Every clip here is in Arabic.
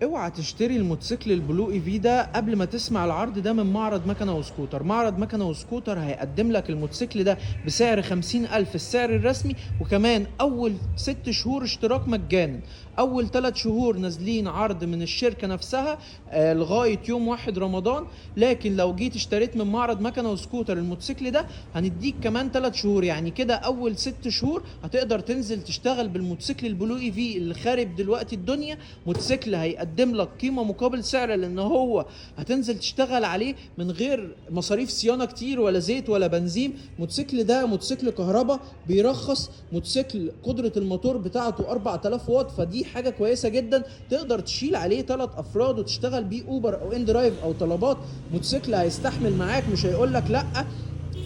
اوعى تشتري الموتوسيكل البلو اي في ده قبل ما تسمع العرض ده من معرض مكنه وسكوتر. معرض مكنه وسكوتر هيقدم لك الموتوسيكل ده بسعر 50,000 السعر الرسمي، وكمان اول 6 شهور اشتراك مجانا. اول 3 شهور نازلين عرض من الشركه نفسها لغايه يوم 1 رمضان. لكن لو جيت اشتريت من معرض مكنه وسكوتر الموتوسيكل ده هنديك كمان 3 شهور، يعني كده اول 6 شهور هتقدر تنزل تشتغل بالموتوسيكل البلو اي في اللي خارب دلوقتي الدنيا. موتوسيكل هيقدم لك قيمه مقابل سعر، لان هو هتنزل تشتغل عليه من غير مصاريف صيانه كتير ولا زيت ولا بنزين. موتوسيكل ده موتوسيكل كهرباء بيرخص، موتوسيكل قدره الموتور بتاعته 4000 واط، فدي حاجه كويسه جدا. تقدر تشيل عليه 3 افراد وتشتغل بيه اوبر او ان درايف او طلبات. موتوسيكل هيستحمل معاك، مش هيقول لك لا.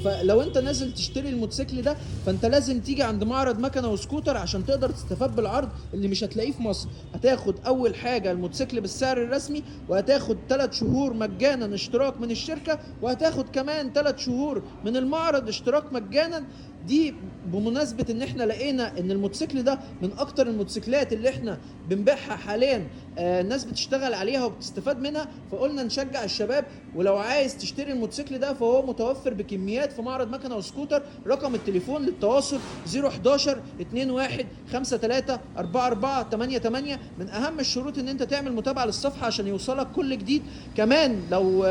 فلو انت نازل تشتري الموتوسيكل ده فانت لازم تيجي عند معرض مكنه وسكوتر عشان تقدر تستفاد بالعرض اللي مش هتلاقيه في مصر. هتاخد اول حاجه الموتوسيكل بالسعر الرسمي، وهتاخد 3 شهور مجانا اشتراك من الشركه، وهتاخد كمان 3 شهور من المعرض اشتراك مجانا. دي بمناسبة ان احنا لقينا ان الموتوسيكل ده من اكتر الموتوسيكلات اللي احنا بنبيعها حاليا. الناس بتشتغل عليها وبتستفاد منها، فقلنا نشجع الشباب. ولو عايز تشتري الموتوسيكل ده فهو متوفر بكميات في معرض مكنه وسكوتر. رقم التليفون للتواصل 011 21 53 44 88. من اهم الشروط ان انت تعمل متابعه للصفحه عشان يوصلك كل جديد. كمان لو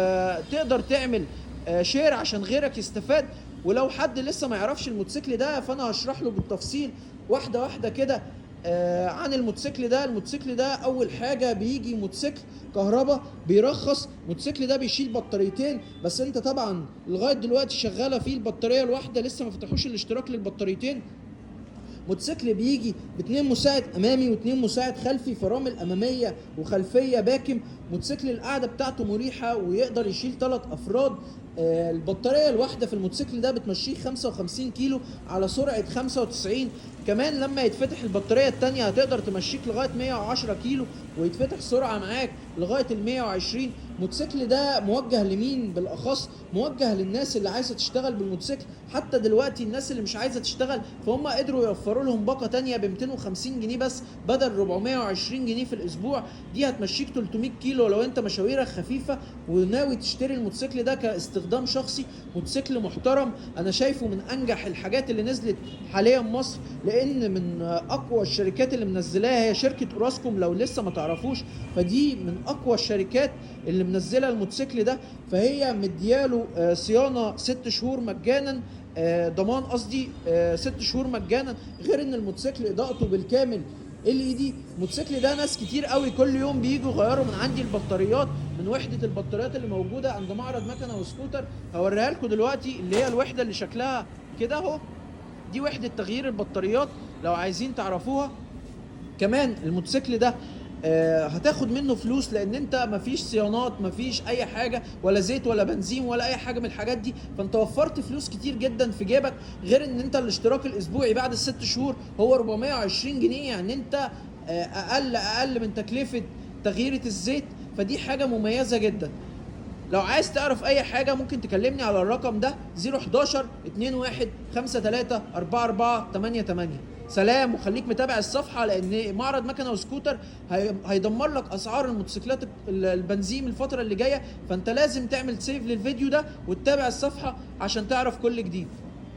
تقدر تعمل شير عشان غيرك يستفاد. ولو حد لسه ما يعرفش الموتوسيكل ده فانا هشرح له بالتفصيل واحده واحده كده عن الموتوسيكل ده. الموتوسيكل ده اول حاجه بيجي موتوسيكل كهرباء بيرخص. الموتوسيكل ده بيشيل بطاريتين بس، انت طبعا لغايه دلوقتي شغاله فيه البطاريه الواحده، لسه ما فتحوش الاشتراك للبطاريتين. موتوسيكل بيجي باتنين مساعد امامي واتنين مساعد خلفي، فرامل اماميه وخلفيه باكم. موتوسيكل القعده بتاعته مريحه ويقدر يشيل 3 افراد. البطاريه الواحده في الموتوسيكل ده بتمشيه 55 كيلو على سرعه 95. كمان لما يتفتح البطاريه التانية هتقدر تمشيك لغايه 110 كيلو، ويتفتح سرعه معاك لغايه ال 120. الموتوسيكل ده موجه لمين بالاخص؟ موجه للناس اللي عايزه تشتغل بالموتوسيكل. حتى دلوقتي الناس اللي مش عايزه تشتغل فهم قدروا يوفروا لهم باقه تانية ب 250 جنيه بس بدل 420 جنيه في الاسبوع. دي هتمشيك 300 كيلو لو انت مشاويرك خفيفه وناوي تشتري الموتوسيكل ده كاستخدام شخصي. موتوسيكل محترم، انا شايفه من انجح الحاجات اللي نزلت حاليا مصر، لان من اقوى الشركات اللي منزلاها هي شركه اوراسكوم. لو لسه ما تعرفوش فدي من اقوى الشركات اللي منزله الموتوسيكل ده. فهي مدياله صيانه 6 شهور مجانا، ضمان قصدي 6 شهور مجانا. غير ان الموتوسيكل اضاءته بالكامل LED. الموتوسيكل ده ناس كتير قوي كل يوم بييجوا يغيروا من عندي البطاريات من وحده البطاريات اللي موجوده عند معرض مكنه وسكوتر. هوريها لكم دلوقتي اللي هي الوحده اللي شكلها كده اهو. دي وحده تغيير البطاريات لو عايزين تعرفوها. كمان الموتوسيكل ده هتاخد منه فلوس، لان انت مفيش صيانات، مفيش اي حاجه ولا زيت ولا بنزين ولا اي حاجه من الحاجات دي، فانت وفرت فلوس كتير جدا في جيبك. غير ان انت الاشتراك الاسبوعي بعد ال6 شهور هو 420 جنيه، يعني انت اقل من تكلفه تغيير الزيت. فدي حاجه مميزه جدا. لو عايز تعرف اي حاجه ممكن تكلمني على الرقم ده 011 21 53 44 88. سلام، وخليك متابع الصفحه لان معرض مكنه وسكوتر هيدمر لك اسعار الموتوسيكلات البنزين الفتره اللي جايه. فانت لازم تعمل سيف للفيديو ده وتتابع الصفحه عشان تعرف كل جديد.